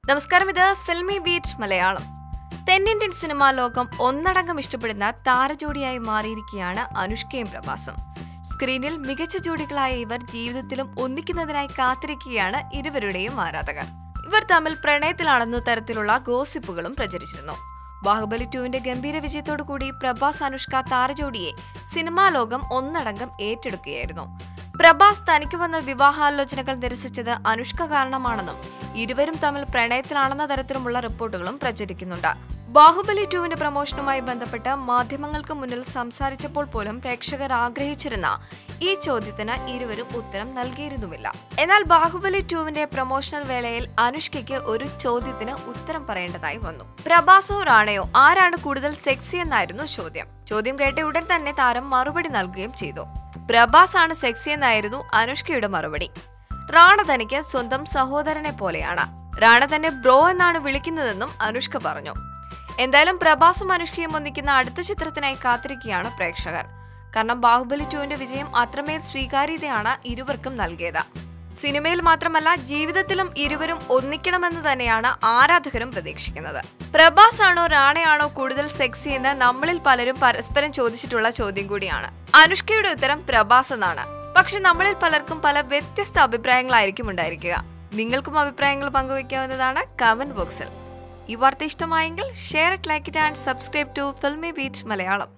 നമസ്കാരം, ഇത് filmy beat Malayalam. തെന്നിന്ത്യൻ സിനിമാ ലോകം ഒന്നടങ്കം ഇഷ്ടപ്പെടുന്ന താരജോഡിയായി മാറിയിരിക്കുകയാണ് അനുഷ്കയും പ്രഭാസും. സ്ക്രീനിൽ മികച്ച ജോഡികളായ ഇവർ ജീവിതത്തിലും ഒന്നിക്കുന്നതിനായി കാത്തിരിക്കുകയാണ് ഇരുവരുടെയും ആരാധകർ. ഇവർ തമ്മിൽ പ്രണയത്തിലാണെന്ന തരത്തിലുള്ള ഗോസിപ്പുകളും പ്രചരിച്ചിരുന്നു. ബാഹുബലി 2-ന്റെ ഗംഭീര വിജയത്തോടുകൂടി പ്രഭാസ് അനുഷ്ക താരജോഡിയെ സിനിമാ ലോകം ഒന്നടങ്കം ഏറ്റെടുക്കുകയായിരുന്നു. പ്രഭാസ് തനിക്ക് വന്ന വിവാഹാലോചനകൾ നിരസിച്ചത് അനുഷ്ക കാരണമാണെന്നും ഇരുവരും തമ്മിൽ പ്രണയത്തിലാണെന്ന തരത്തിലുമുള്ള റിപ്പോർട്ടുകളും പ്രചരിക്കുന്നുണ്ട്. ബാഹുബലി 2-ന്റെ പ്രമോഷനുമായി ബന്ധപ്പെട്ട് മാധ്യമങ്ങൾക്ക് മുന്നിൽ സംസാരിച്ചപ്പോൾ പോലും പ്രേക്ഷകർ ആഗ്രഹിച്ചിരുന്ന ഈ ചോദ്യത്തിന് ഇരുവരും ഉത്തരം നൽകിയിരുന്നുമില്ല. എന്നാൽ ബാഹുബലി 2-ന്റെ പ്രമോഷണൽ വേളയിൽ അനുഷ്കയ്ക്ക് ഒരു ചോദ്യത്തിന് ഉത്തരം പറയേണ്ടതായി വന്നു. പ്രഭാസോ റാണയോ, ആരാണ് കൂടുതൽ സെക്സി എന്നായിരുന്നു ചോദ്യം. ചോദ്യം കേട്ട ഉടൻ തന്നെ താരം മറുപടി നൽകുകയും ചെയ്തു. പ്രഭാസ് ആണ് സെക്സി എന്നായിരുന്നു അനുഷ്കയുടെ മറുപടി. റാണ തനിക്ക് സ്വന്തം സഹോദരനെ പോലെയാണ്. റാണ തന്നെ ബ്രോ എന്നാണ് വിളിക്കുന്നതെന്നും അനുഷ്ക പറഞ്ഞു. എന്തായാലും പ്രഭാസും അനുഷ്കയും ഒന്നിക്കുന്ന അടുത്ത ചിത്രത്തിനായി കാത്തിരിക്കുകയാണ് പ്രേക്ഷകർ. കാരണം ബാഹുബലി 2-ന്റെ വിജയം അത്രമേൽ സ്വീകാര്യതയാണ് ഇരുവർക്കും നൽകിയത്. സിനിമയിൽ മാത്രമല്ല, ജീവിതത്തിലും ഇരുവരും ഒന്നിക്കണമെന്ന് തന്നെയാണ് ആരാധകരും പ്രതീക്ഷിക്കുന്നത്. പ്രഭാസ് ആണോ റാണയാണോ കൂടുതൽ സെക്സി എന്ന് നമ്മളിൽ പലരും പരസ്പരം ചോദിച്ചിട്ടുള്ള ചോദ്യം കൂടിയാണ്. അനുഷ്കയുടെ ഉത്തരം പ്രഭാസ് എന്നാണ്. പക്ഷെ നമ്മളിൽ പലർക്കും പല വ്യത്യസ്ത അഭിപ്രായങ്ങളായിരിക്കും ഉണ്ടായിരിക്കുക. നിങ്ങൾക്കും അഭിപ്രായങ്ങൾ പങ്കുവയ്ക്കാവുന്നതാണ് കമന്റ് ബോക്സിൽ. ഈ വാർത്ത ഇഷ്ടമായെങ്കിൽ share it, like it and subscribe to Filmibeat Malayalam.